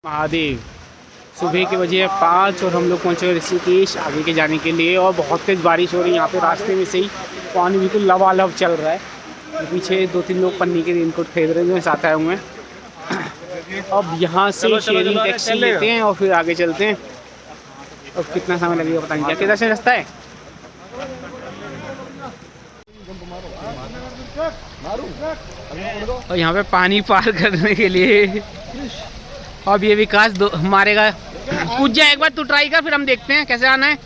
महादेव। सुबह के बजे 5 और हम लोग पहुँचे ऋषिकेश आगे के जाने के लिए। और बहुत तेज़ बारिश हो रही है यहाँ पे, रास्ते में से ही पानी बिल्कुल लबालब चल रहा है। पीछे 2-3 लोग पन्नी के रेनकोट खरीद रहे हैं, साथ आए हुए हैं। अब यहाँ से शेयरिंग टैक्सी लेते हैं और फिर आगे चलते हैं। अब कितना समय लगेगा पता नहीं। क्या किधर से रास्ता है? और यहाँ पे पानी पार करने के लिए अब ये विकास मारेगा। कूद जा एक बार, तू ट्राई कर, फिर हम देखते हैं कैसे आना है।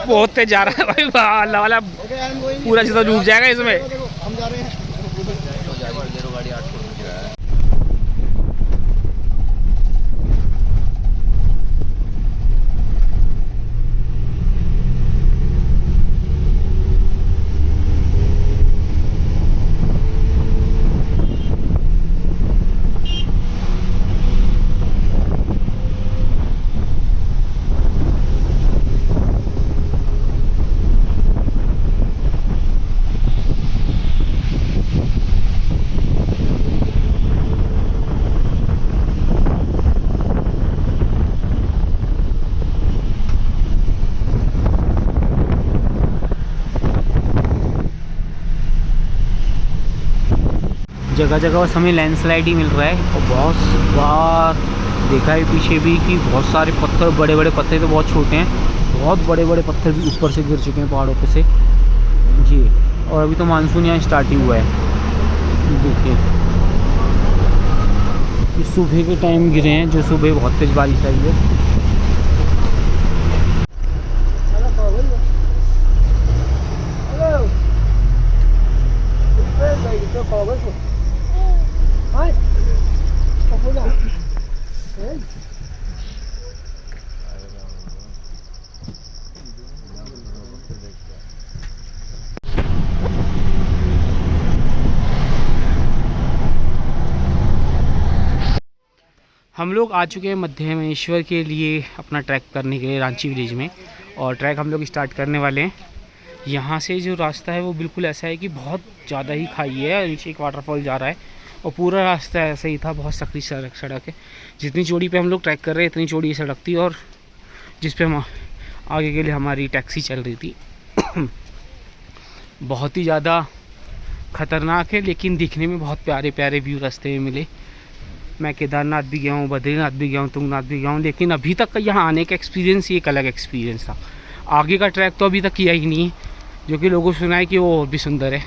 बहुत तेज जा रहा है भाई, अल्लाह वाला पूरा चीज़ डूब जाएगा इसमें। हम जा रहे हैं। जगह जगह बस हमें लैंडस्लाइड ही मिल रहा है। और बहुत बार देखा है पीछे भी कि बहुत सारे पत्थर, बड़े बड़े पत्थर तो बहुत छोटे हैं, बहुत बड़े बड़े पत्थर भी ऊपर से गिर चुके हैं पहाड़ों पे से जी। और अभी तो मानसून यहाँ स्टार्ट ही हुआ है। देखिए ये सुबह के टाइम गिरे हैं, जो सुबह बहुत तेज़ बारिश आई है। हम लोग आ चुके हैं मध्यमेश्वर के लिए अपना ट्रैक करने के लिए रांची विलेज में। और ट्रैक हम लोग स्टार्ट करने वाले हैं। यहाँ से जो रास्ता है वो बिल्कुल ऐसा है कि बहुत ज़्यादा ही खाई है, नीचे एक वाटरफॉल जा रहा है और पूरा रास्ता ऐसा ही था। बहुत सकरी सड़क है। जितनी चौड़ी पे हम लोग ट्रैक कर रहे हैं इतनी चौड़ी सड़क थी, और जिस पे हम आगे के लिए हमारी टैक्सी चल रही थी। बहुत ही ज़्यादा ख़तरनाक है, लेकिन दिखने में बहुत प्यारे प्यारे व्यू रास्ते में मिले। मैं केदारनाथ भी गया हूँ, बद्रीनाथ भी गया हूँ, तुंगनाथ भी गया हूँ, लेकिन अभी तक का यहाँ आने का एक्सपीरियंस ही एक अलग एक्सपीरियंस था। आगे का ट्रैक तो अभी तक किया ही नहीं है, जो कि लोगों सुना है कि वो और भी सुंदर है।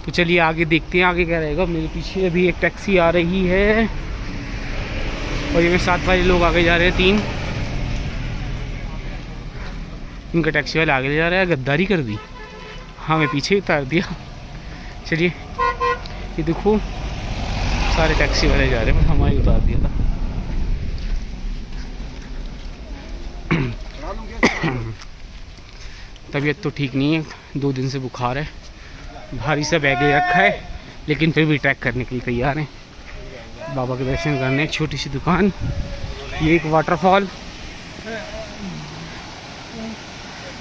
तो चलिए आगे देखते हैं आगे क्या रहेगा। मेरे पीछे अभी एक टैक्सी आ रही है और ये मेरे साथ वाले लोग आगे जा रहे हैं 3। इनका टैक्सी वाला आगे ले जा रहा है, गद्दारी कर दी। हाँ मैं पीछे उतार दिया। चलिए ये देखो सारे टैक्सी वाले जा रहे हैं, हमारी उतार दिया था। तबीयत तो ठीक नहीं है, 2 दिन से बुखार है, भारी सा बैग ले रखा है, लेकिन फिर भी ट्रैक करने के लिए तैयार हैं। बाबा के दर्शन करने, एक छोटी सी दुकान, ये एक वाटरफॉल,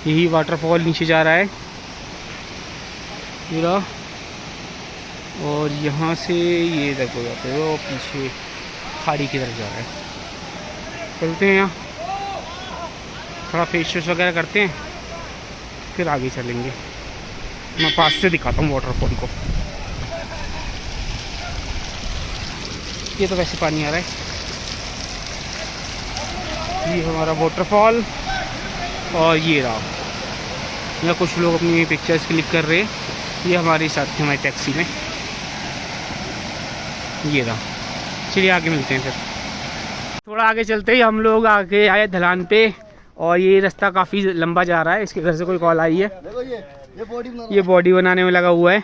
यही वाटरफॉल नीचे जा रहा है पूरा। और यहाँ से ये तक हो जाते हैं, वो पीछे खाड़ी की तरफ जा रहा है। चलते हैं, यहाँ थोड़ा फेशियल वगैरह करते हैं, फिर आगे चलेंगे। मैं पास से दिखाता हूँ वाटरफॉल को। ये तो वैसे पानी आ रहा है। ये हमारा वाटरफॉल और ये रहा। यहाँ कुछ लोग अपनी पिक्चर्स क्लिक कर रहे हैं। ये हमारे साथ थे हमारी टैक्सी में। ये रहा। चलिए आगे मिलते हैं। फिर थोड़ा आगे चलते ही हम लोग आगे आए ढलान पे, और ये रास्ता काफ़ी लंबा जा रहा है। इसके घर से कोई कॉल आई है। ये बॉडी बनाने में लगा हुआ है।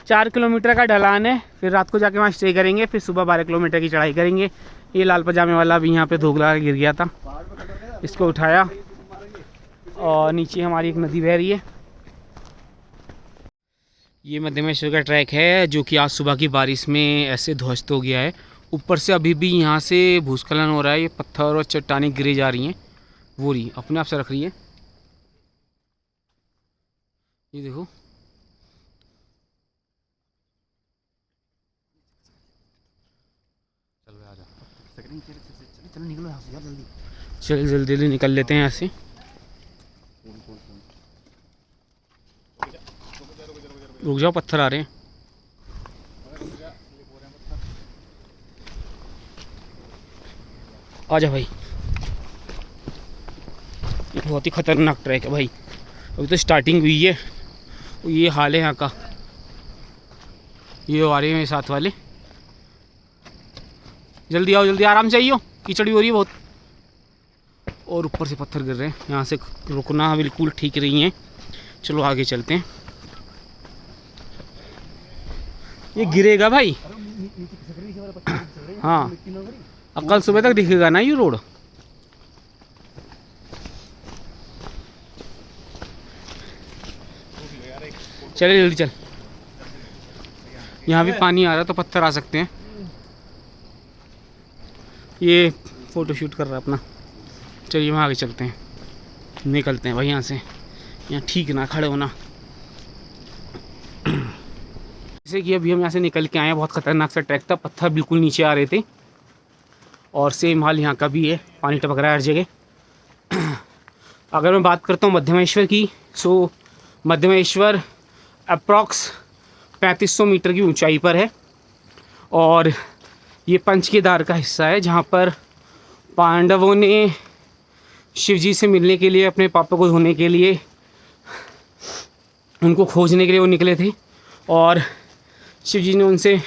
4 किलोमीटर का ढलान है। फिर रात को जाके वहाँ स्टे करेंगे, फिर सुबह 12 किलोमीटर की चढ़ाई करेंगे। ये लाल पजामे वाला भी यहाँ पे धोखला गिर गया था, इसको उठाया। और नीचे हमारी एक नदी बह रही है। ये मध्यमेश्वर का ट्रैक है, जो कि आज सुबह की बारिश में ऐसे ध्वस्त हो गया है। ऊपर से अभी भी यहाँ से भूस्खलन हो रहा है। ये पत्थर और चट्टानें गिरे जा रही हैं, वो रही अपने आप से रख रही है। ये देखो चल आ जा। निकलो यहाँ से यार जल्दी। चल जल्दी जल्दी निकल लेते हैं यहाँ से। रुक जाओ, पत्थर आ रहे हैं। आजा भाई, ये बहुत ही खतरनाक ट्रैक है भाई। अभी तो स्टार्टिंग हुई है। ये हाल है यहाँ का। ये आ रहे हैं मेरे साथ वाले। जल्दी आओ, जल्दी, आराम से आइयो, कीचड़ी हो रही है बहुत। और ऊपर से पत्थर गिर रहे हैं। यहाँ से रुकना बिल्कुल ठीक नहीं है। चलो आगे चलते हैं। ये गिरेगा भाई। हाँ, कल सुबह तक दिखेगा ना ये रोड। चले जल्दी चल। यहाँ भी पानी आ रहा है तो पत्थर आ सकते हैं। ये फ़ोटो शूट कर रहा है अपना। चलिए वहाँ आगे चलते हैं, निकलते हैं भाई यहाँ से। यहाँ ठीक ना खड़े होना। जैसे कि अभी हम यहाँ से निकल के आए हैं, बहुत ख़तरनाक सा ट्रैक था। पत्थर बिल्कुल नीचे आ रहे थे। और सेम हाल यहाँ का भी है, पानी टपक रहा है हर जगह। अगर मैं बात करता हूँ मध्यमेश्वर की, सो मध्यमेश्वर अप्रॉक्स 3500 मीटर की ऊंचाई पर है। और ये पंच केदार का हिस्सा है, जहाँ पर पांडवों ने शिव जी से मिलने के लिए, अपने पापों को धोने के लिए, उनको खोजने के लिए वो निकले थे। और शिव जी ने उनसे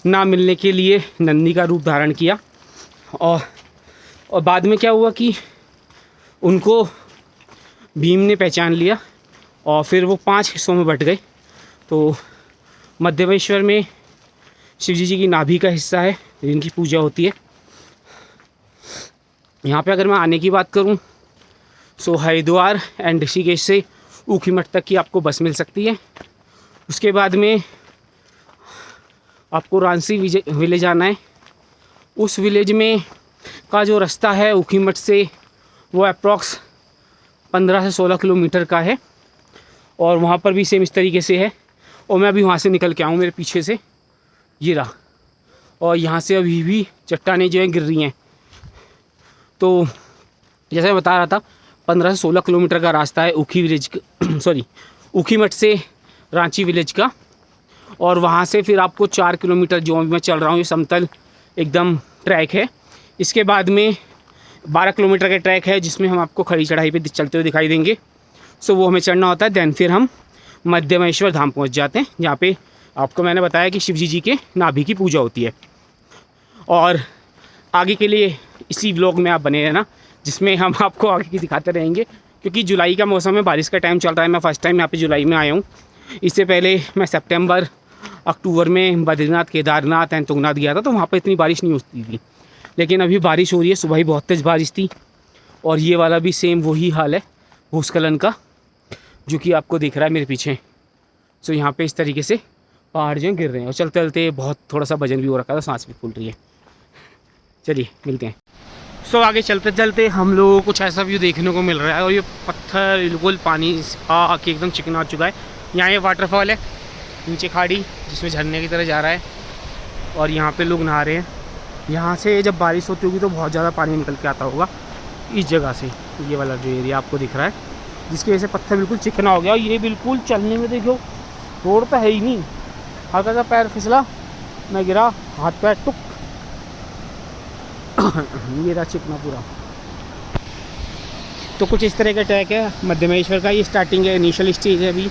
ना मिलने के लिए नंदी का रूप धारण किया। और बाद में क्या हुआ कि उनको भीम ने पहचान लिया और फिर वो 5 हिस्सों में बट गए। तो मध्यमेश्वर में शिव जी की नाभि का हिस्सा है जिनकी पूजा होती है। यहाँ पे अगर मैं आने की बात करूँ, सो हरिद्वार एंड ऋषिकेश से ऊखीमठ तक की आपको बस मिल सकती है। उसके बाद में आपको रांसी विलेज आना है। उस विलेज में का जो रास्ता है ऊखीमठ से, वो अप्रॉक्स 15 से 16 किलोमीटर का है। और वहाँ पर भी सेम इस तरीके से है। और मैं अभी वहाँ से निकल के आऊँ, मेरे पीछे से ये रहा। और यहाँ से अभी भी चट्टानें जो हैं गिर रही हैं। तो जैसे मैं बता रहा था, 15 से 16 किलोमीटर का रास्ता है ऊखीमठ से रांची विलेज का। और वहाँ से फिर आपको 4 किलोमीटर जो मैं चल रहा हूँ, ये समतल एकदम ट्रैक है। इसके बाद में 12 किलोमीटर का ट्रैक है, जिसमें हम आपको खड़ी चढ़ाई पे चलते हुए दिखाई देंगे। सो वो हमें चढ़ना होता है। दैन फिर हम मध्यमेश्वर धाम पहुँच जाते हैं, जहाँ पे आपको मैंने बताया कि शिव जी के नाभि की पूजा होती है। और आगे के लिए इसी व्लॉग में आप बने रहना, जिसमें हम आपको आगे की दिखाते रहेंगे। क्योंकि जुलाई का मौसम है, बारिश का टाइम चल रहा है। मैं फ़र्स्ट टाइम यहाँ पे जुलाई में आया हूँ। इससे पहले मैं सितंबर अक्टूबर में बद्रीनाथ, केदारनाथ एंड तुंगनाथ गया था, तो वहाँ पर इतनी बारिश नहीं होती थी। लेकिन अभी बारिश हो रही है। सुबह ही बहुत तेज़ बारिश थी। और ये वाला भी सेम वही हाल है भूस्खलन का, जो कि आपको दिख रहा है मेरे पीछे। सो यहाँ पे इस तरीके से पहाड़ जो गिर रहे हैं। और चलते चलते बहुत थोड़ा सा वजन भी हो रखा था, सांस भी फूल रही है। चलिए मिलते हैं। सो आगे चलते चलते हम लोगों को कुछ ऐसा व्यू देखने को मिल रहा है। और ये पत्थर बिल्कुल पानी आके एकदम चिकना चुका है। यहाँ ये वाटरफॉल है, नीचे खाड़ी जिसमें झरने की तरह जा रहा है। और यहाँ पे लोग नहा रहे हैं। यहाँ से जब बारिश होती होगी तो बहुत ज़्यादा पानी निकल के आता होगा इस जगह से। ये वाला जो एरिया आपको दिख रहा है, जिसकी वजह से पत्थर बिल्कुल चिकना हो गया। और ये बिल्कुल चलने में देखो रोड तो है ही नहीं। हल्का सा पैर फिसला, मैं गिरा, हाथ पैर टुक। ये रहा चिकना पूरा। तो कुछ इस तरह का ट्रैक है मध्यमेश्वर का। ये स्टार्टिंग है, इनिशियल स्टेज है। अभी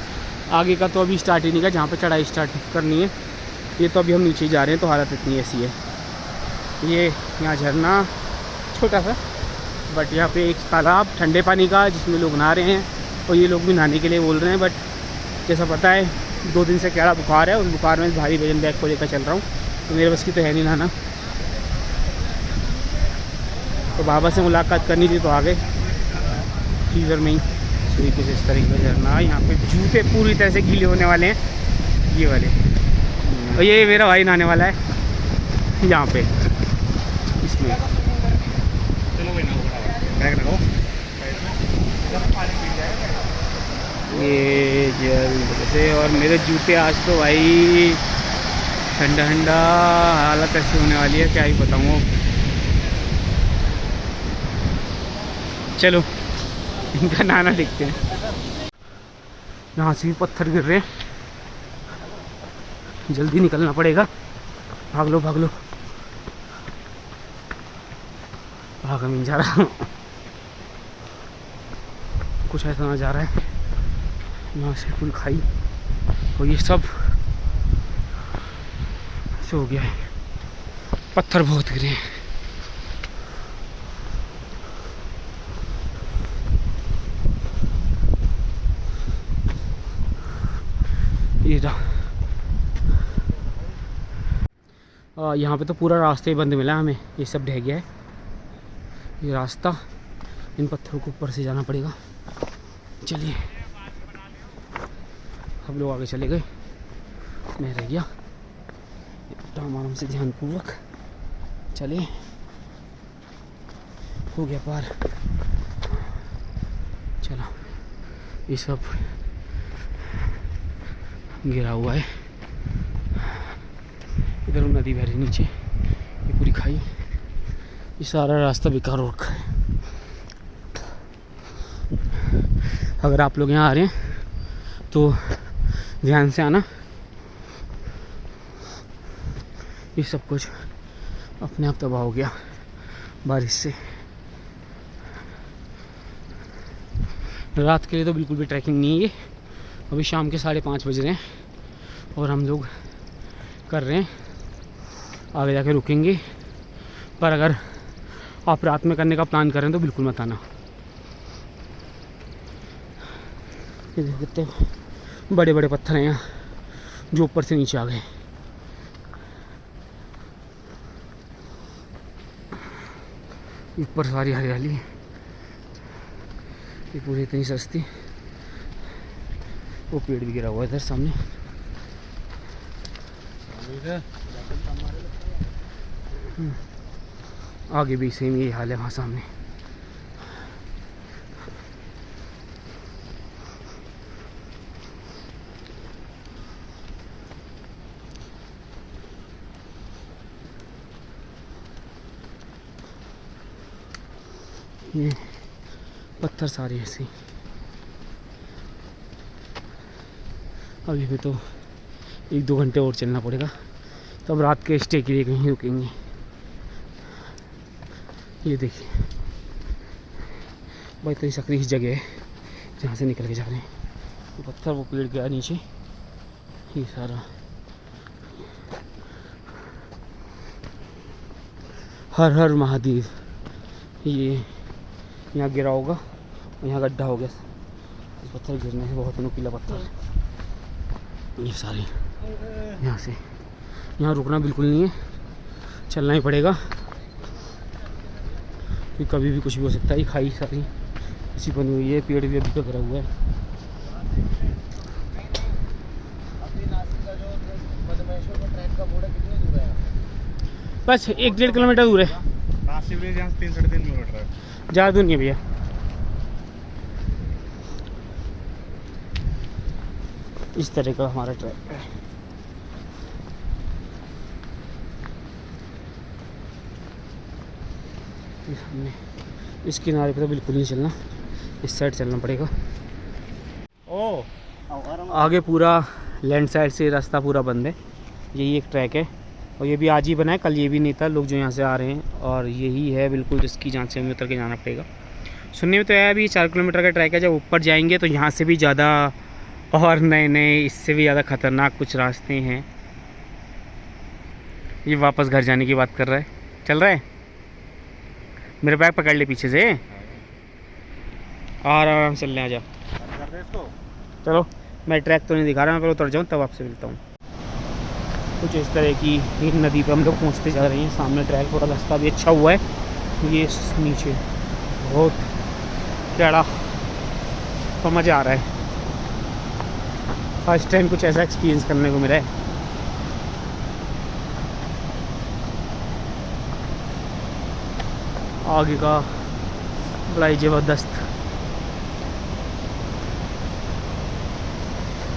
आगे का तो अभी स्टार्ट ही नहीं का, जहाँ पे चढ़ाई स्टार्ट करनी है। ये तो अभी हम नीचे जा रहे हैं, तो हालत इतनी ऐसी है। ये यहाँ झरना छोटा सा, बट यहाँ पे एक तालाब ठंडे पानी का, जिसमें लोग नहा रहे हैं। और ये लोग भी नहाने के लिए बोल रहे हैं। बट जैसा पता है 2 दिन से क्या बुखार है, उस बुखार में भारी वजन बैग को लेकर चल रहा हूँ, तो मेरे बस की तो है नहीं नहाना। तो बाबा से मुलाकात करनी थी, तो आ गए फीवर में ही। तरीके से इस तरीके का झरना। यहाँ पे जूते पूरी तरह से गीले होने वाले हैं, ये वाले। और ये मेरा भाई नहाने वाला है यहाँ पे इसमें। ये जल से। और मेरे जूते आज तो भाई ठंडा ठंडा, हालत ऐसी होने वाली है क्या ही बताऊँ। चलो इनका नाना देखते हैं। यहाँ से भी पत्थर गिर रहे हैं, जल्दी निकलना पड़ेगा। भाग लो भाग लो, भागा नहीं जा रहा। कुछ ऐसा नज़ारा रहा है, यहाँ से फुल खाई और ये सब ऐसे हो गया है, पत्थर बहुत गिरे हैं। ये यहाँ पे तो पूरा रास्ते ही बंद मिला हमें, ये सब ढह गया है ये रास्ता। इन पत्थरों को ऊपर से जाना पड़ेगा। चलिए हम लोग आगे चले गए, मैं रह गया। आराम से ध्यानपूर्वक चले, हो गया पार। चलो ये सब गिरा हुआ है, इधर नदी बह रही नीचे, ये पूरी खाई, ये सारा रास्ता बेकार हो रखा है। अगर आप लोग यहाँ आ रहे हैं तो ध्यान से आना, ये सब कुछ अपने आप तबाह हो गया बारिश से। रात के लिए तो बिल्कुल भी ट्रैकिंग नहीं है ये। अभी शाम के 5:30 बज रहे हैं और हम लोग कर रहे हैं, आगे जाके रुकेंगे। पर अगर आप रात में करने का प्लान कर रहे हैं तो बिल्कुल मत आना। ये देख कितने बड़े बड़े पत्थर हैं यहाँ जो ऊपर से नीचे आ गए। ऊपर सारी हरियाली, ये पूरी इतनी सस्ती। वो पेड़ भी गिरा हुआ है इधर सामने। आगे भी सेम ये हाल है वहाँ सामने। ये पत्थर सारे ऐसे। अभी भी तो 1-2 घंटे और चलना पड़ेगा, तब रात के स्टे के लिए कहीं रुकेंगे। ये देखिए भाई, इतनी सकरी जगह है जहाँ से निकल के जा रहे हैं। वो पत्थर, वो पेड़ गया नीचे, ये सारा। हर हर महादेव। ये यहाँ गिरा होगा और यहाँ गड्ढा हो गया इस पत्थर गिरने से, बहुत नुकीला पत्थर। ये सारे यहाँ से, यहाँ रुकना बिल्कुल नहीं है, चलना ही पड़ेगा क्योंकि कभी भी कुछ भी हो सकता है। ये खाई सारी ऐसी बनी हुई है, पेड़ भी अभी तक गिरा हुआ है। बस 1-1.5 किलोमीटर दूर है। 3-3.5 किलोमीटर है, ज़्यादा दूर नहीं है भैया। इस तरह का हमारा ट्रैक है। इस किनारे पे तो बिल्कुल नहीं चलना, इस साइड चलना पड़ेगा। आगे पूरा लैंड साइड से रास्ता पूरा बंद है। यही एक ट्रैक है और ये भी आज ही बना है, कल ये भी नहीं था। लोग जो यहाँ से आ रहे हैं, और यही है बिल्कुल जिसकी जहाँ से हमें उतर के जाना पड़ेगा। सुनने में तो है अभी 4 किलोमीटर का ट्रैक है। जब ऊपर जाएंगे तो यहाँ से भी ज़्यादा और नए इससे भी ज़्यादा ख़तरनाक कुछ रास्ते हैं। ये वापस घर जाने की बात कर रहा है, चल रहा है। मेरे बैग पकड़ ले पीछे से, आराम से चलने आ जा। चलो मैं ट्रैक तो नहीं दिखा रहा, मैं पहले उतर जाऊँ तब आपसे मिलता हूँ। कुछ इस तरह की एक नदी पर हम लोग पहुँचते जा रहे हैं। सामने ट्रैक, थोड़ा रास्ता भी अच्छा हुआ है। ये नीचे बहुत टेढ़ा पर मज़ा आ रहा है। फर्स्ट टाइम कुछ ऐसा एक्सपीरियंस करने को मिला है। आगे का बड़ा ही ज़बरदस्त,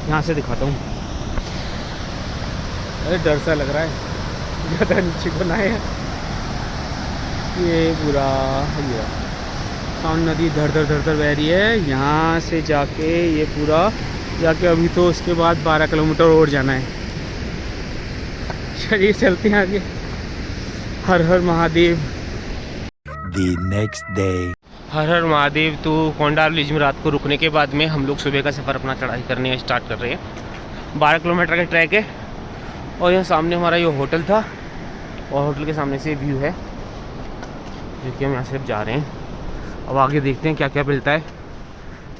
यहाँ से दिखाता हूँ। अरे डर सा लग रहा है, ज़्यादा नीचे को ना है। ये पूरा सामने नदी धर धर धर धर बह रही है। यहाँ से जाके ये पूरा जाके अभी तो उसके बाद 12 किलोमीटर और जाना है। चलिए चलते हैं आगे। हर हर महादेव। The next day. हर हर महादेव। तो कोंडार विलेज में रात को रुकने के बाद में हम लोग सुबह का सफ़र अपना चढ़ाई करने स्टार्ट कर रहे हैं। 12 किलोमीटर का ट्रैक है और यहाँ सामने हमारा ये होटल था और होटल के सामने से व्यू है जो कि हम यहाँ से अब जा रहे हैं। अब आगे देखते हैं क्या क्या मिलता है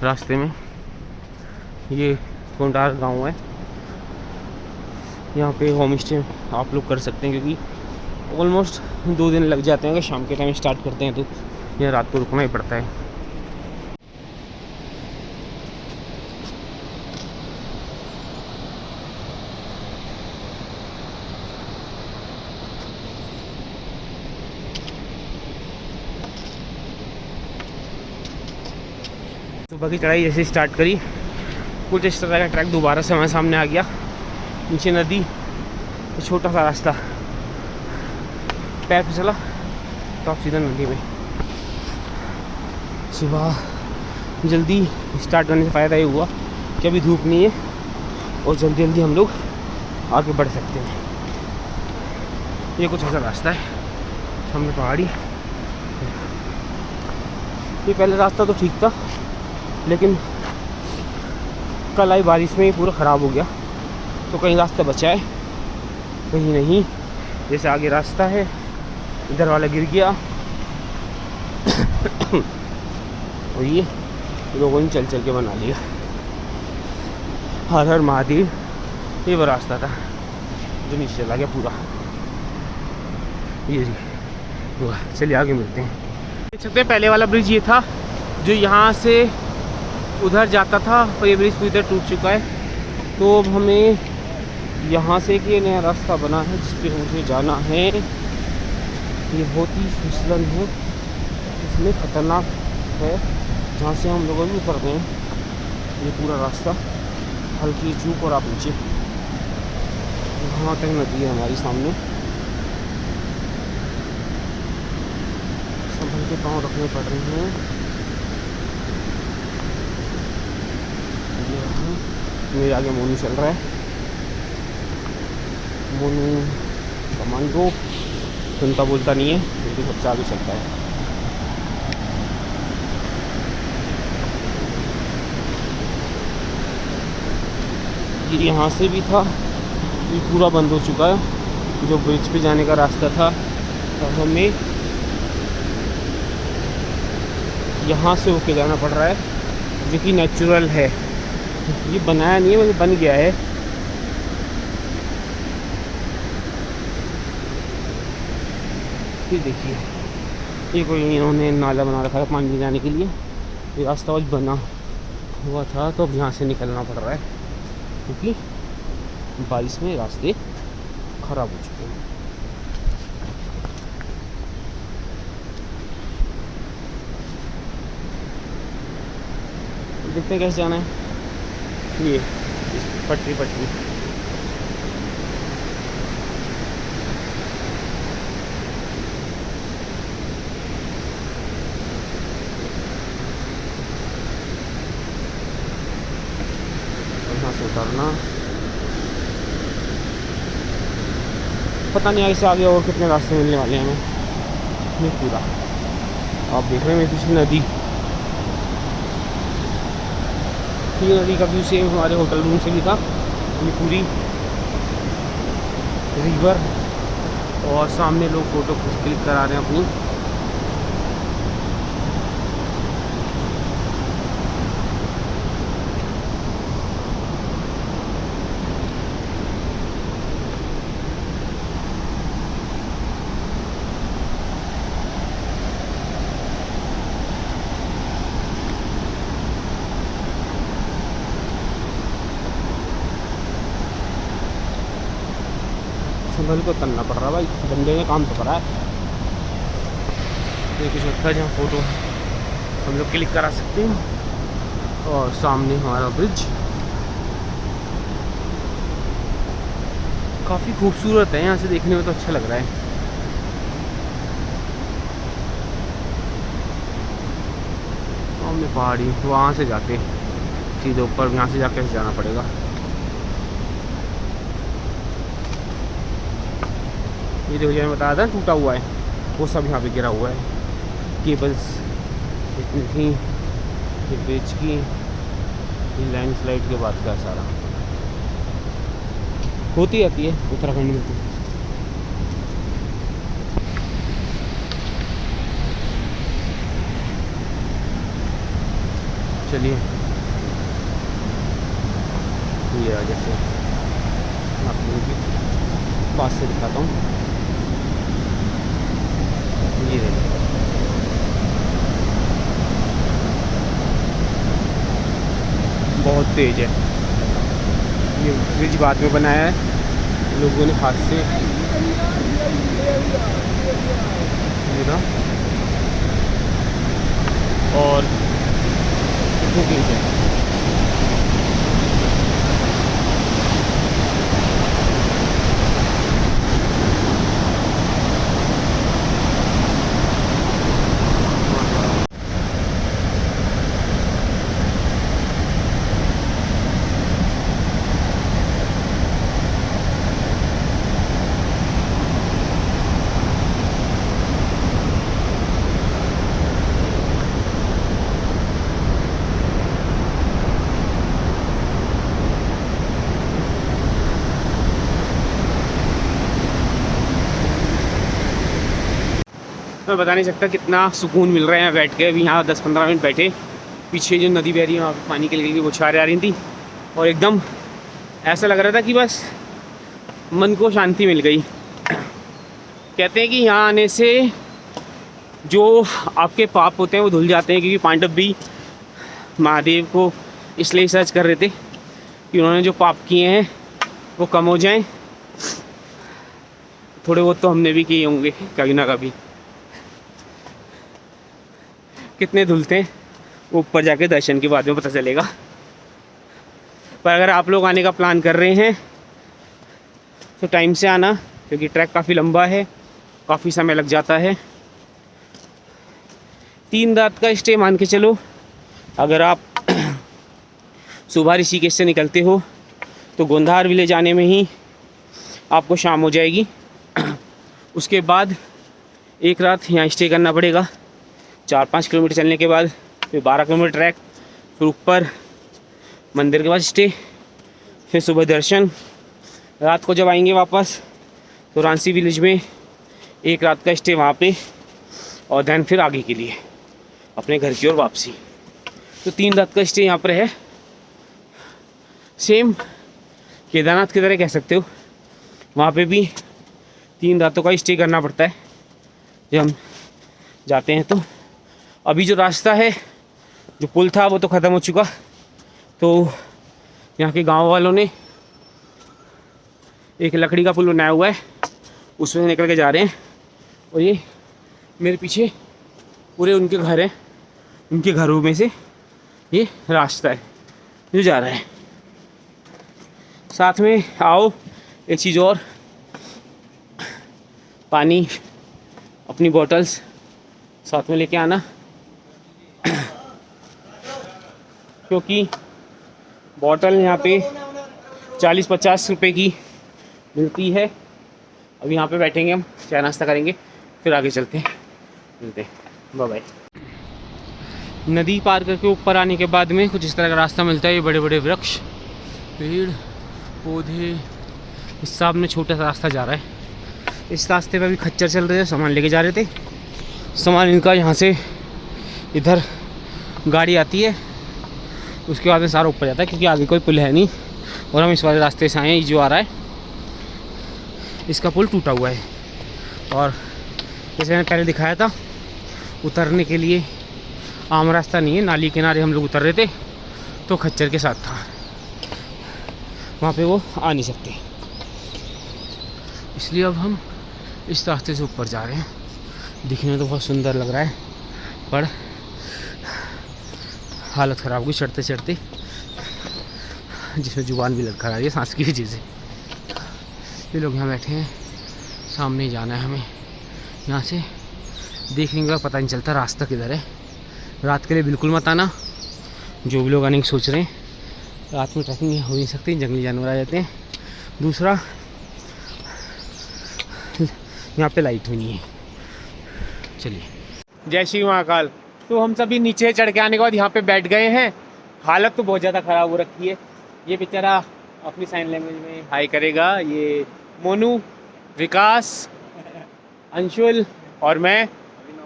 रास्ते में। ये कोंडार गांव है। यहाँ पे होम स्टे आप लोग कर सकते हैं क्योंकि ऑलमोस्ट 2 दिन लग जाते हैं। अगर शाम के टाइम स्टार्ट करते हैं तो यहाँ रात को रुकना ही पड़ता है। सुबह की चढ़ाई जैसे स्टार्ट करी कुछ इस तरह का ट्रैक दोबारा से हमारे सामने आ गया। नीचे नदी, छोटा सा रास्ता, पैर फिसला तो आप सीधा नदी में। सुबह जल्दी स्टार्ट करने से फ़ायदा ये हुआ कि अभी धूप नहीं है और जल्दी जल्दी हम लोग आगे बढ़ सकते हैं। ये कुछ ऐसा रास्ता है, सामने पहाड़ी। ये पहले रास्ता तो ठीक था लेकिन कल आई बारिश में ही पूरा ख़राब हो गया। तो कहीं रास्ता बचा है कहीं नहीं। जैसे आगे रास्ता है इधर वाला गिर गया और ये लोगों ने चल चल के बना लिया। हर हर महादेव। ये वो रास्ता था जो नीचे चला गया पूरा। ये जी चलिए आगे मिलते हैं। देख सकते हैं पहले वाला ब्रिज ये था जो यहाँ से उधर जाता था और ये ब्रिज इधर टूट चुका है। तो अब हमें यहाँ से एक ये नया रास्ता बना है जिस पे मुझे जाना है। ये बहुत ही फिसलन है, इसमें ख़तरनाक है जहाँ से हम लोग भी उतर गए हैं। ये पूरा रास्ता हल्की चूक और आप नीचे वहाँ तक नदी है हमारी सामने। संभल के पाँव रखने पड़ रहे हैं। मेरे आगे मोनू चल रहा है। मोनू कमांडो, सुनता बोलता नहीं है लेकिन सबसे आगे चलता है। ये यहाँ से भी था, ये पूरा बंद हो चुका है। जो ब्रिज पे जाने का रास्ता था तो हमें यहाँ से होके जाना पड़ रहा है जो कि नेचुरल है। ये बनाया नहीं है मतलब बन गया है। ये देखिए ये कोई इन्होंने नाला बना रखा है पानी जाने के लिए। ये रास्ता आज बना हुआ था तो अब यहाँ से निकलना पड़ रहा है क्योंकि बारिश में रास्ते ख़राब हो चुके हैं। देखते हैं कैसे जाना है। ये पटरी पटरी यहाँ से उतरना। पता नहीं आगे से आगे और कितने रास्ते मिलने वाले हैं हमें। ये पूरा आप देख रहे हैं मेरे पीछे नदी। ये नदी का व्यू सेम हमारे होटल रूम से भी था। ये पूरी रिवर और सामने लोग फ़ोटो क्लिक करा रहे हैं अपनी। संभल को करना पड़ रहा भाई, डंडे ने काम तो करा है। ये कुछ अच्छा जहाँ फ़ोटो हम लोग क्लिक करा सकते हैं। और सामने हमारा ब्रिज काफ़ी खूबसूरत है, यहाँ से देखने में तो अच्छा लग रहा है। सामने पहाड़ी, वहाँ से जाते सीधे ऊपर, यहाँ से जाके जाना पड़ेगा। ये जो मैंने बताया था टूटा हुआ है, वो सब यहाँ पे गिरा हुआ है। केबल्स इतनी थी, ये ब्रिज की, ये लैंडस्लाइड के बाद का सारा होती रहती है उत्तराखंड में। चलिए ये आ, जैसे आप लोगों की पास से दिखाता हूँ। ये देखिए बहुत तेज है। ये ब्रिज बाद में बनाया है लोगों ने हाथ से, ये ना, और कितनी तेज है। मैं बता नहीं सकता कितना सुकून मिल रहा है यहाँ बैठ के। अभी यहाँ 10-15 मिनट बैठे, पीछे जो नदी बह रही है वहाँ पानी के लिए बौछारें आ रही थी, और एकदम ऐसा लग रहा था कि बस मन को शांति मिल गई। कहते हैं कि यहाँ आने से जो आपके पाप होते हैं वो धुल जाते हैं, क्योंकि पांडव भी महादेव को इसलिए सर्च कर रहे थे कि उन्होंने जो पाप किए हैं वो कम हो जाएं। थोड़े बहुत तो हमने भी किए होंगे कभी ना कभी। कितने धुलते हैं वो ऊपर जाके दर्शन के बाद में पता चलेगा। पर अगर आप लोग आने का प्लान कर रहे हैं तो टाइम से आना, क्योंकि ट्रैक काफ़ी लंबा है, काफ़ी समय लग जाता है। 3 रात का स्टे मान के चलो। अगर आप सुबह ऋषिकेश से निकलते हो तो गोंधार विलेज आने में ही आपको शाम हो जाएगी। उसके बाद 1 रात यहाँ स्टे करना पड़ेगा। 4-5 किलोमीटर चलने के बाद फिर 12 किलोमीटर ट्रैक, फिर ऊपर मंदिर के पास स्टे, फिर सुबह दर्शन। रात को जब आएंगे वापस तो रांसी विलेज में 1 रात का स्टे वहाँ पे, और दैन फिर आगे के लिए अपने घर की ओर वापसी। तो 3 रात का स्टे यहाँ पर है। सेम केदारनाथ की तरह कह सकते हो, वहाँ पे भी 3 रातों का स्टे करना पड़ता है जब हम जाते हैं। तो अभी जो रास्ता है, जो पुल था वो तो ख़त्म हो चुका, तो यहाँ के गांव वालों ने एक लकड़ी का पुल बनाया हुआ है, उसमें निकल के जा रहे हैं। और ये मेरे पीछे पूरे उनके घर हैं, उनके घरों में से ये रास्ता है जो जा रहा है। साथ में आओ एक चीज़ और, पानी, अपनी बॉटल्स साथ में लेके आना, क्योंकि बॉटल यहाँ पे 40-50 रुपए की मिलती है। अब यहाँ पे बैठेंगे हम, चाय नाश्ता करेंगे, फिर आगे चलते हैं, मिलते हैं, बाय बाय। नदी पार करके ऊपर आने के बाद में कुछ इस तरह का रास्ता मिलता है। ये बड़े बड़े वृक्ष, पेड़ पौधे, इस सामने छोटा सा रास्ता जा रहा है। इस रास्ते पे भी खच्चर चल रहे थे, सामान लेके जा रहे थे। सामान इनका यहाँ से इधर गाड़ी आती है, उसके बाद में सारा ऊपर जाता है, क्योंकि आगे कोई पुल है नहीं। और हम इस वाले रास्ते से आए हैं। जो आ रहा है इसका पुल टूटा हुआ है, और जैसे मैंने पहले दिखाया था उतरने के लिए आम रास्ता नहीं है, नाली किनारे हम लोग उतर रहे थे तो खच्चर के साथ था, वहाँ पे वो आ नहीं सकते, इसलिए अब हम इस रास्ते से ऊपर जा रहे हैं। दिखने में तो बहुत सुंदर लग रहा है, पर हालत ख़राब हुई चढ़ते चढ़ते, जिसमें जुबान भी लड़खड़ा रही है सांस की वजह से। ये लोग यहाँ बैठे हैं, सामने जाना है हमें। यहाँ से देखने का पता नहीं चलता रास्ता किधर है, रात के लिए बिल्कुल मत आना, जो भी लोग आने की सोच रहे हैं। रात में ट्रैकिंग हो नहीं सकती, जंगली जानवर आ जाते हैं। दूसरा, यहाँ पे लाइट भी नहीं है। चलिए, जय श्री महाकाल। तो हम सभी नीचे चढ़ के आने के बाद यहाँ पे बैठ गए हैं। हालत तो बहुत ज़्यादा ख़राब हो रखी है। ये बेचारा अपनी साइन लैंग्वेज में हाई करेगा। ये मोनू, विकास, अंशुल और मैं,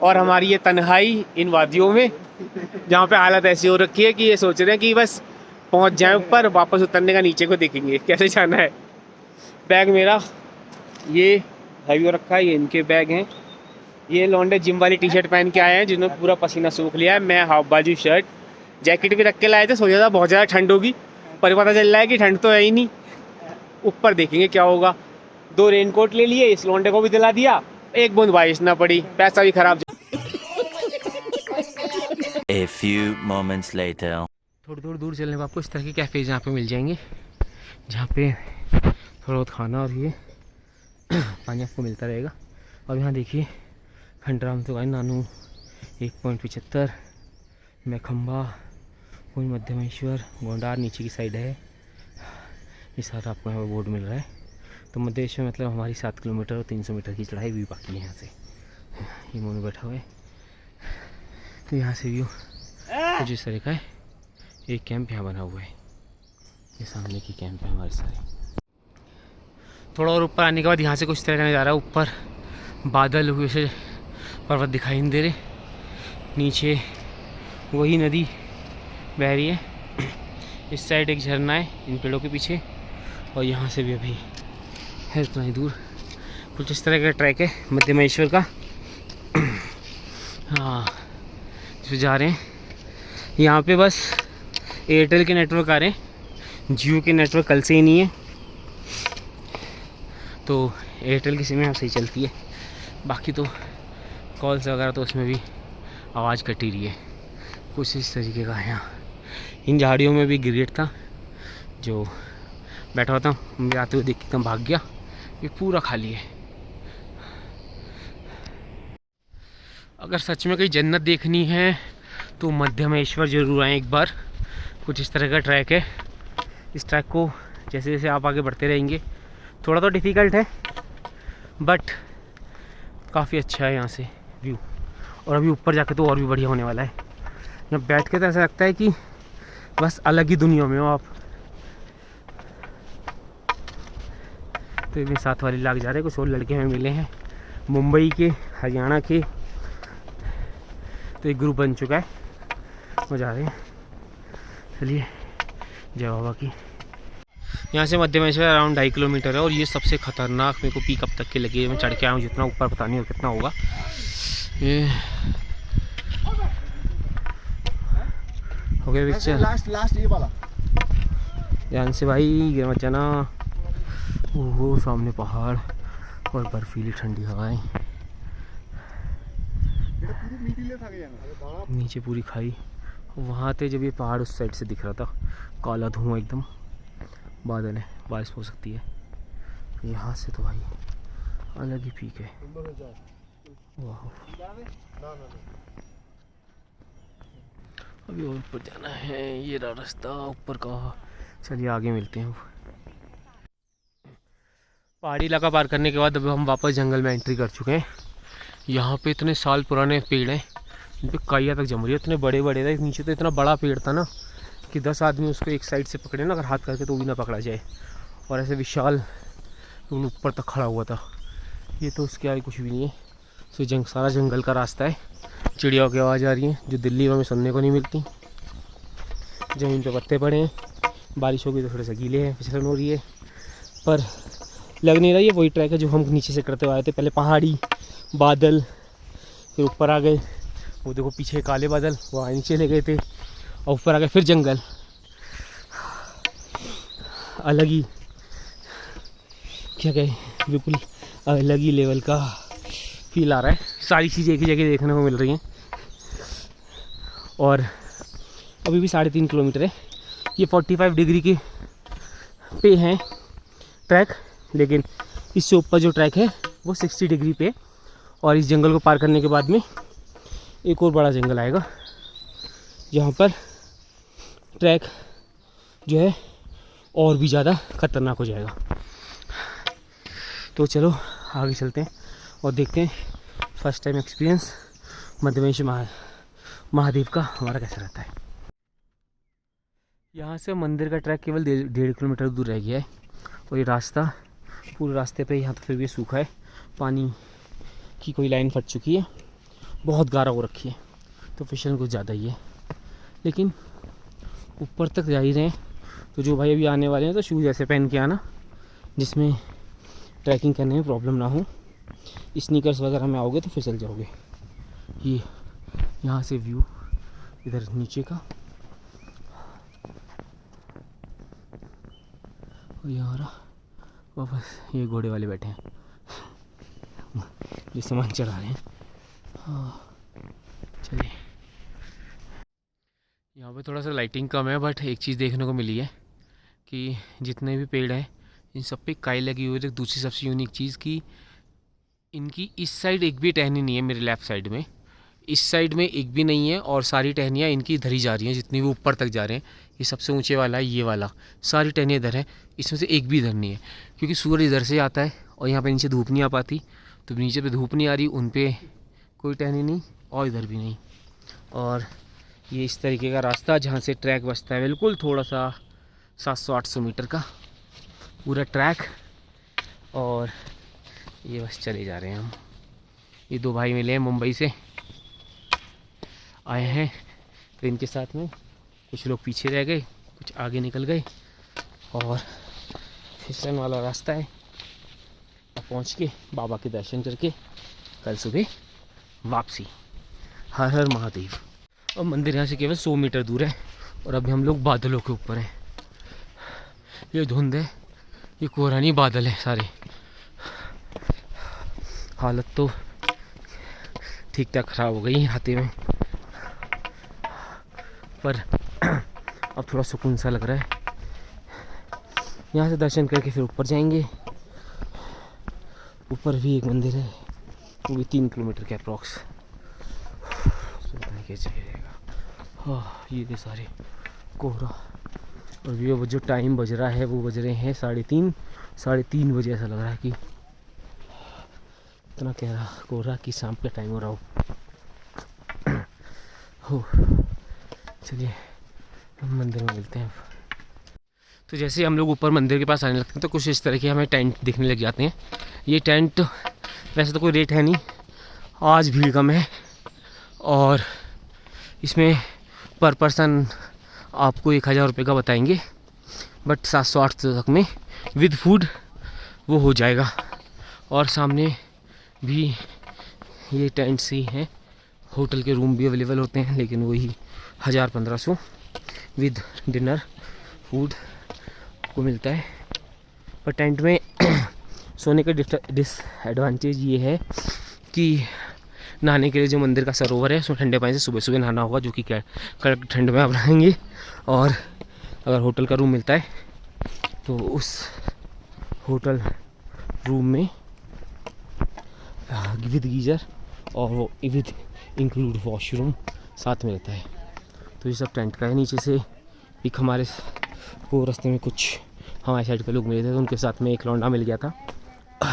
और हमारी ये तन्हाई इन वादियों में, जहाँ पे हालत ऐसी हो रखी है कि ये सोच रहे हैं कि बस पहुँच जाएं ऊपर, वापस उतरने का नीचे को देखेंगे कैसे जाना है। बैग मेरा ये हैवी हो रखा है, ये इनके बैग हैं। ये लौंडे जिम वाली टी शर्ट पहन के आए हैं जिन्होंने पूरा पसीना सूख लिया है। मैं हाफ बाजू शर्ट, जैकेट भी रख के लाए थे, सोचा था बहुत ज़्यादा ठंड होगी, पर पता चल रहा है कि ठंड तो है ही नहीं। ऊपर देखेंगे क्या होगा। 2 रेनकोट ले लिए, इस लौंडे को भी दिला दिया, एक बूंद बारिश ना पड़ी, पैसा भी खराब। A few moments later. थोड़ी थोड़ी दूर चलने पर आपको इस तरह के कैफ़ेज़ यहाँ पे मिल जाएंगे, जहाँ पे थोड़ा बहुत खाना और ये पानी आपको मिलता रहेगा। और यहाँ देखिए खंडराम तो भाई नानू 1.75, मैखम्बा, कोई मध्यमेश्वर, गोंडार नीचे की साइड है। ये सारा आपको यहाँ पर बोर्ड मिल रहा है। तो मध्यमेश्वर मतलब हमारी 7 किलोमीटर और 300 मीटर की चढ़ाई भी बाकी है यहाँ से। ये मोनू बैठा हुआ है। तो यहाँ से व्यू कुछ इस तरह का है। एक कैंप यहाँ बना हुआ है, ये सामने की कैंप है हमारे सारे। थोड़ा और ऊपर आने के बाद यहाँ से कुछ तरह का नज़ारा है। ऊपर बादल हुए से पर्वत दिखाई नहीं दे रहे, नीचे वही नदी बह रही है। इस साइड एक झरना है इन पेड़ों के पीछे, और यहाँ से भी अभी है इतना ही दूर। कुछ इस तरह का ट्रैक है मध्यमेश्वर का। हाँ, इसमें जा रहे हैं। यहाँ पे बस एयरटेल के नेटवर्क आ रहे हैं, जियो के नेटवर्क कल से ही नहीं है, तो एयरटेल की सिम यहाँ सही चलती है। बाकी तो कॉल्स वगैरह तो उसमें भी आवाज़ कटी रही है। कुछ इस तरीके का है यहाँ। इन झाड़ियों में भी गिरगिट था जो बैठा हुआ था, मुझे आते हुए देख के एकदम भाग गया। ये पूरा खाली है। अगर सच में कहीं जन्नत देखनी है तो मध्यमेश्वर ज़रूर आएँ एक बार। कुछ इस तरह का ट्रैक है। इस ट्रैक को जैसे जैसे आप आगे बढ़ते रहेंगे, थोड़ा तो डिफ़िकल्ट है बट काफ़ी अच्छा है यहाँ से व्यू। और अभी ऊपर जाके तो और भी बढ़िया होने वाला है। यहाँ बैठ के तो ऐसा लगता है कि बस अलग ही दुनिया में हो आप। तो ये साथ वाले लाग जा रहे हैं। कुछ और लड़के हमें मिले हैं मुंबई के, हरियाणा के, तो एक ग्रुप बन चुका है, वो जा रहे हैं। चलिए, जय बाबा की। यहाँ से मध्यमेश्वर अराउंड 2.5 किलोमीटर है, और ये सबसे ख़तरनाक मेरे को पीक अब तक के लगे। मैं चढ़ के आया हूँ, जितना ऊपर पता नहीं कितना होगा। ये हो गया पिक्चर लास्ट ये वाला। ध्यान से भाई, गिर मत जाना। ओहो, सामने पहाड़ और बर्फीली ठंडी हवाएं, नीचे पूरी खाई। वहाँ थे जब ये पहाड़ उस साइड से दिख रहा था, काला धुआं एकदम, बादल है, बारिश हो सकती है। यहाँ से तो भाई अलग ही पीक है। वाह, अभी और ऊपर जाना है। ये रहा रास्ता ऊपर का। चलिए आगे मिलते हैं। पहाड़ी इलाका पार करने के बाद अब हम वापस जंगल में एंट्री कर चुके हैं। यहाँ पे इतने साल पुराने पेड़ हैं, इन पर काइया तक जम रही है। इतने बड़े बड़े थे। नीचे तो इतना बड़ा पेड़ था ना कि 10 आदमी उसको एक साइड से पकड़े ना, अगर हाथ करके तो भी ना पकड़ा जाए। और ऐसे विशाल ऊपर तक खड़ा हुआ था। ये तो उसके आगे कुछ भी नहीं है। तो सारा जंगल का रास्ता है। चिड़ियाओं की आवाज़ आ रही है जो दिल्ली में सुनने को नहीं मिलती। ज़मीन पे पत्ते पड़े हैं, बारिश होगी तो थोड़े से गीले हैं, फिसलन हो रही है, पर लग नहीं रहा है वही ट्रैक है जो हम नीचे से करते हुए आए थे। पहले पहाड़ी, बादल, फिर ऊपर आ गए, वो देखो पीछे काले बादल, वो नीचे ले गए थे, और ऊपर आ गए फिर जंगल। अलग ही क्या कहें, बिल्कुल अलग ही लेवल का फील आ रहा है। सारी चीज़ें एक ही जगह देखने को मिल रही हैं। और अभी भी 3.5 किलोमीटर है। ये 45 डिग्री के पे हैं ट्रैक, लेकिन इससे ऊपर जो ट्रैक है वो 60 डिग्री पे। और इस जंगल को पार करने के बाद में एक और बड़ा जंगल आएगा, जहाँ पर ट्रैक जो है और भी ज़्यादा ख़तरनाक हो जाएगा। तो चलो आगे चलते हैं और देखते हैं फर्स्ट टाइम एक्सपीरियंस मध्यमेश महादेव का हमारा कैसा रहता है। यहाँ से मंदिर का ट्रैक केवल 1.5 किलोमीटर दूर रह गया है और ये रास्ता पूरे रास्ते पे यहाँ तो फिर भी सूखा है, पानी की कोई लाइन फट चुकी है, बहुत गाढ़ा हो रखी है, तो फिसलन कुछ ज़्यादा ही है। लेकिन ऊपर तक जा ही रहे हैं, तो जो भाई अभी आने वाले हैं तो शूज़ ऐसे पहन के आना जिसमें ट्रैकिंग करने में प्रॉब्लम ना हो। स्नीकर्स वगैरह में आओगे तो फिसल जाओगे। ये यहाँ से व्यू इधर नीचे का, और यहाँ वापस ये घोड़े वाले बैठे हैं जो सामान चढ़ा रहे हैं। हाँ चलिए, यहाँ पे थोड़ा सा लाइटिंग कम है, बट एक चीज़ देखने को मिली है कि जितने भी पेड़ हैं इन सब पे काई लगी हुई है। दूसरी सबसे यूनिक चीज़ कि इनकी इस साइड एक भी टहनी नहीं है, मेरे लेफ़्ट साइड में, इस साइड में एक भी नहीं है, और सारी टहनियाँ इनकी इधर ही जा रही हैं, जितनी भी ऊपर तक जा रहे हैं। ये सबसे ऊंचे वाला है, ये वाला, सारी टहनियाँ इधर है, इसमें से एक भी इधर नहीं है, क्योंकि सूरज इधर से आता है और यहाँ पे नीचे धूप नहीं आ पाती, तो नीचे पे धूप नहीं आ रही, उन पे कोई टहनी नहीं और इधर भी नहीं। और ये इस तरीके का रास्ता जहाँ से ट्रैक बचता है बिल्कुल थोड़ा सा 700-800 मीटर का पूरा ट्रैक, और ये बस चले जा रहे हैं हम। ये दो भाई मिले हैं, मुंबई से आए हैं ट्रेन के साथ में, कुछ लोग पीछे रह गए, कुछ आगे निकल गए, और फिसलन वाला रास्ता है। अब पहुँच के बाबा के दर्शन करके कल सुबह वापसी। हर हर महादेव। और मंदिर यहाँ से केवल 100 मीटर दूर है, और अभी हम लोग बादलों के ऊपर हैं। ये धुंध है, ये कोहरानी बादल है सारे, हालत तो ठीक ठाक ख़राब हो गई हाथे में, पर अब थोड़ा सुकून सा लग रहा है। यहाँ से दर्शन करके फिर ऊपर जाएंगे। ऊपर भी एक मंदिर है, वो भी 3 किलोमीटर के अप्रॉक्स। हाँ ये थे सारे कोहरा, और ये जो टाइम बज रहा है वो बज रहे हैं 3:30 बजे। ऐसा लग रहा है कि इतना कह रहा कोहरा कि शाम का टाइम हो रहा हो। चलिए हम मंदिर में मिलते हैं। तो जैसे हम लोग ऊपर मंदिर के पास आने लगते हैं तो कुछ इस तरह के हमें टेंट दिखने लग जाते हैं। ये टेंट वैसे तो कोई रेट है नहीं, आज भीड़ कम है, और इसमें पर पर्सन आपको 1000 रुपये का बताएंगे, बट 700-800 तक में विद फूड वो हो जाएगा। और सामने भी ये टेंट्स ही हैं, होटल के रूम भी अवेलेबल होते हैं, लेकिन वही 1000-1500 विद डिनर फूड को मिलता है। पर टेंट में सोने का डिसएडवांटेज ये है कि नहाने के लिए जो मंदिर का सरोवर है उसमें ठंडे पानी से सुबह सुबह नहाना होगा, जो कि कड़क ठंड में आप रहेंगे। और अगर होटल का रूम मिलता है तो उस होटल रूम में विद गीजर और वो विद इंक्लूड वॉशरूम साथ में रहता है। तो ये सब टेंट का है। नीचे से एक हमारे को रास्ते में कुछ हमारे साइड के लोग मिले थे, तो उनके साथ में एक लौंडा मिल गया था,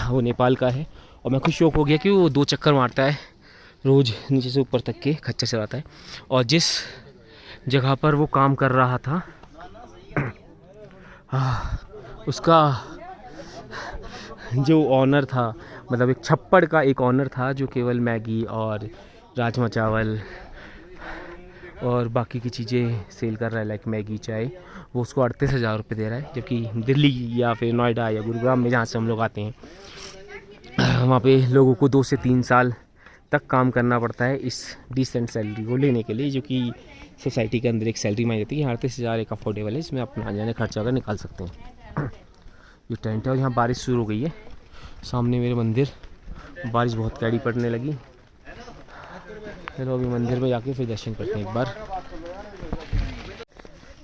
वो नेपाल का है, और मैं खुद शौक हो गया कि वो 2 चक्कर मारता है रोज़, नीचे से ऊपर तक के खच्चर चलाता है। और जिस जगह पर वो काम कर रहा था उसका जो ऑनर था, मतलब एक छप्पड़ का एक ऑनर था जो केवल मैगी और राजमा चावल और बाकी की चीज़ें सेल कर रहा है, लाइक मैगी चाय, वो उसको 38,000 रुपये दे रहा है। जबकि दिल्ली या फिर नोएडा या गुरुग्राम में जहाँ से हम लोग आते हैं, वहाँ पे लोगों को 2 से 3 साल तक काम करना पड़ता है इस डिसेंट सैलरी को लेने के लिए, जो कि सोसाइटी के अंदर एक सैलरी मानी जाती है। 38,000 एक अफोर्डेबल है, इसमें अपना आने जाने खर्चा अगर निकाल सकते हैं। ये टेंट है, और यहाँ बारिश शुरू हो गई है। सामने मेरे मंदिर, बारिश बहुत कड़ी पड़ने लगी। चलो अभी मंदिर में जाके फिर दर्शन करते हैं एक बार।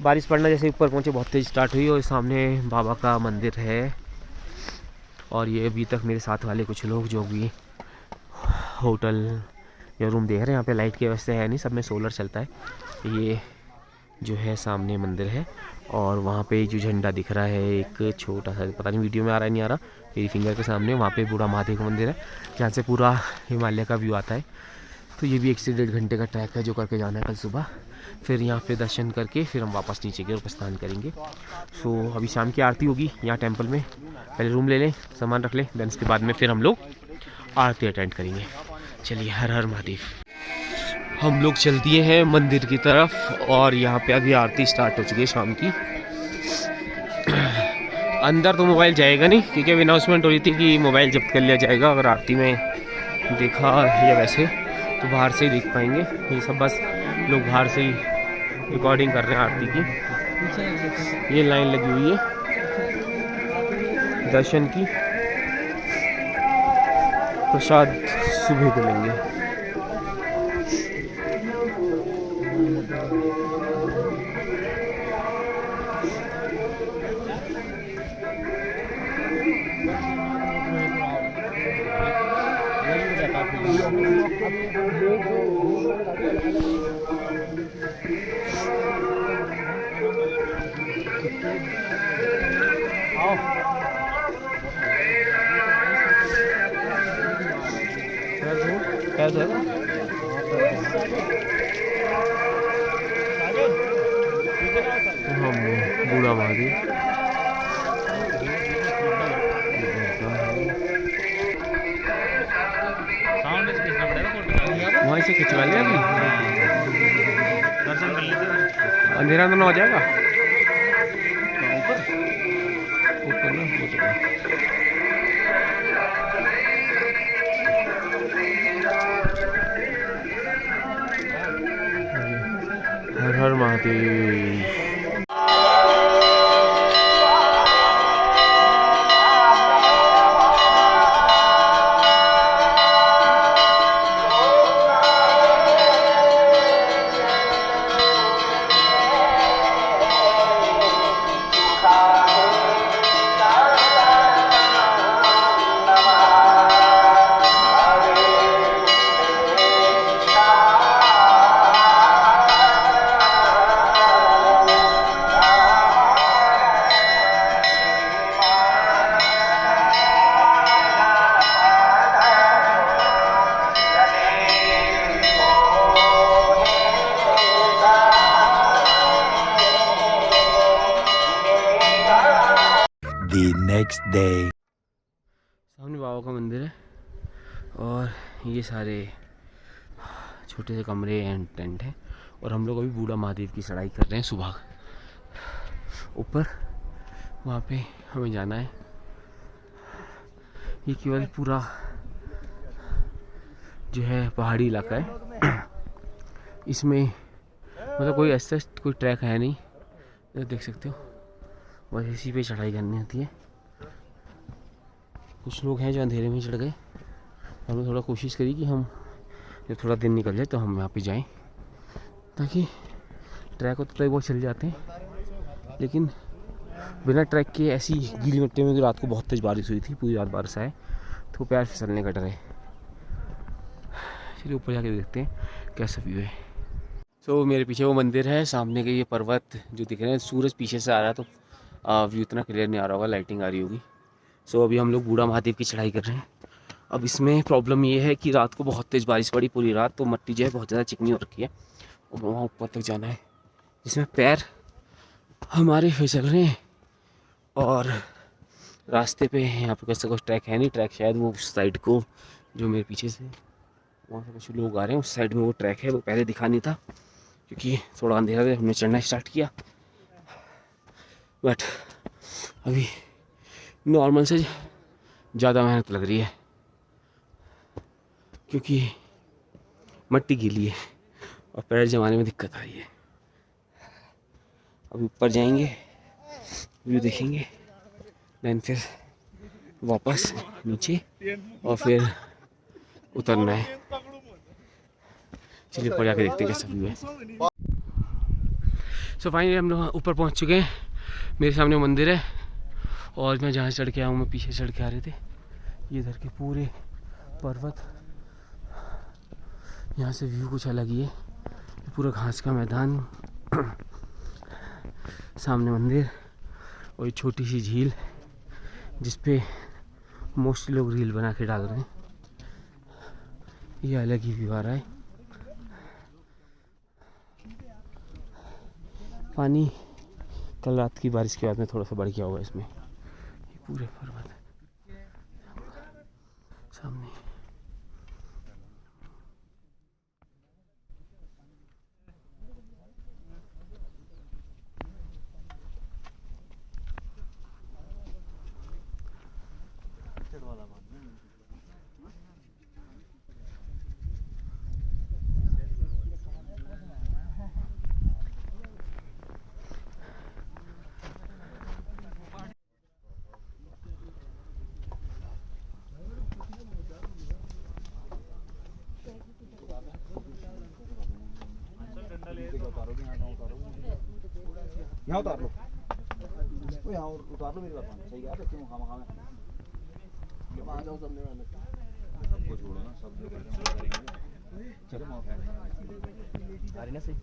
बारिश पड़ना जैसे ऊपर पहुँचे बहुत तेज़ स्टार्ट हुई, और सामने बाबा का मंदिर है। और ये अभी तक मेरे साथ वाले कुछ लोग जो भी होटल जो रूम देख रहे हैं यहाँ पे लाइट की व्यवस्था है नहीं, सब में सोलर चलता है। ये जो है सामने मंदिर है और वहाँ पे जो झंडा दिख रहा है एक छोटा सा, पता नहीं वीडियो में आ रहा है नहीं आ रहा, मेरी फिंगर के सामने वहाँ पे बूढ़ा महादेव का मंदिर है जहाँ से पूरा हिमालय का व्यू आता है। तो ये भी 1 से 1.5 घंटे का ट्रैक है जो करके जाना है कल सुबह। फिर यहाँ पे दर्शन करके फिर हम वापस नीचे की ओर स्नान करेंगे। सो अभी शाम की आरती होगी यहाँ टेंपल में, पहले रूम ले लें, सामान रख लें, देन उसके बाद में फिर हम लोग आरती अटेंड करेंगे। चलिए, हर हर महादेव। हम लोग चल दिए हैं मंदिर की तरफ और यहाँ पे अभी आरती स्टार्ट हो चुकी है शाम की। अंदर तो मोबाइल जाएगा नहीं क्योंकि अभी अनाउंसमेंट हो रही थी कि मोबाइल जब्त कर लिया जाएगा अगर आरती में देखा या वैसे, तो बाहर से ही देख पाएंगे। ये सब बस लोग बाहर से ही रिकॉर्डिंग कर रहे हैं आरती की। ये लाइन लगी हुई है दर्शन की, प्रसाद सुबह को लेंगे। बूढ़ा महादेव वहीं से खिंचवा लिया अभी, दर्शन कर लेते हैं। अंधेरा तो ना हो जाएगा ऊपर ना हो जाएगा। हर हर महादेव। The next day. सामने बाबा का मंदिर है और ये सारे छोटे से कमरे एंड टेंट हैं और हम लोग अभी बूढ़ा महादेव की चढ़ाई कर रहे हैं सुबह ऊपर, वहाँ पे हमें जाना है। ये केवल पूरा जो है पहाड़ी इलाका है, इसमें मतलब कोई ऐसा कोई ट्रैक है नहीं, ये देख सकते हो, बस इसी पे चढ़ाई करनी होती है। कुछ लोग हैं जो अंधेरे में चढ़ गए, हमने थोड़ा कोशिश करी कि हम जब थोड़ा दिन निकल जाए तो हम यहाँ पे जाएं, ताकि ट्रैक को तो बहुत चल जाते हैं, लेकिन बिना ट्रैक के ऐसी गीली मिट्टी में रात को बहुत तेज़ बारिश हुई थी, पूरी रात बारिश आए तो पैर फिसलने का डर है। चलिए ऊपर जाके देखते हैं कैसा व्यू है। तो मेरे पीछे वो मंदिर है, सामने के ये पर्वत जो दिख रहे हैं, सूरज पीछे से आ रहा है तो व्यू इतना क्लियर नहीं आ रहा होगा, लाइटिंग आ रही होगी। सो अभी हम लोग बूढ़ा महादेव की चढ़ाई कर रहे हैं। अब इसमें प्रॉब्लम ये है कि रात को बहुत तेज़ बारिश पड़ी पूरी रात, तो मिट्टी जो है बहुत ज़्यादा चिकनी हो रखी है और वहाँ ऊपर तक जाना है जिसमें पैर हमारे फिसल रहे हैं। और रास्ते पे यहाँ पे कैसा कुछ ट्रैक है नहीं, ट्रैक शायद वो उस साइड को जो मेरे पीछे से वहाँ से कुछ लोग आ रहे हैं उस साइड में वो ट्रैक है, वो पहले दिखा नहीं था क्योंकि थोड़ा अंधेरा था, हमने चढ़ना स्टार्ट किया। बट अभी नॉर्मल से ज़्यादा मेहनत लग रही है क्योंकि मिट्टी गीली है और पैर जमाने में दिक्कत आ रही है। अभी ऊपर जाएंगे, व्यू देखेंगे, देन फिर वापस नीचे और फिर उतरना है। चलिए ऊपर जाके देखते हैं कैसा व्यू है। सो फाइनली हम लोग ऊपर पहुंच चुके हैं। मेरे सामने मंदिर है और मैं जहाँ चढ़ के आया हूँ, मैं पीछे चढ़ के आ रहे थे। ये इधर के पूरे पर्वत यहाँ से व्यू कुछ अलग ही है, ये पूरा घास का मैदान, सामने मंदिर और ये छोटी सी झील जिसपे मोस्टली लोग रील बना के डाल रहे हैं। ये अलग ही व्यू आ रहा है। पानी कल रात की बारिश के बाद में थोड़ा सा बढ़ गया होगा इसमें। ये पूरे पर्वत सामने। यहाँ उतार लो, वो यहाँ उतार लो मेरी बात मान, सही है आप क्यों हम हमें आ जाओ सबने वाले सबको छोड़ो ना, सब जो करते हैं वो करेंगे। चलो मौका है आ रही ना सही।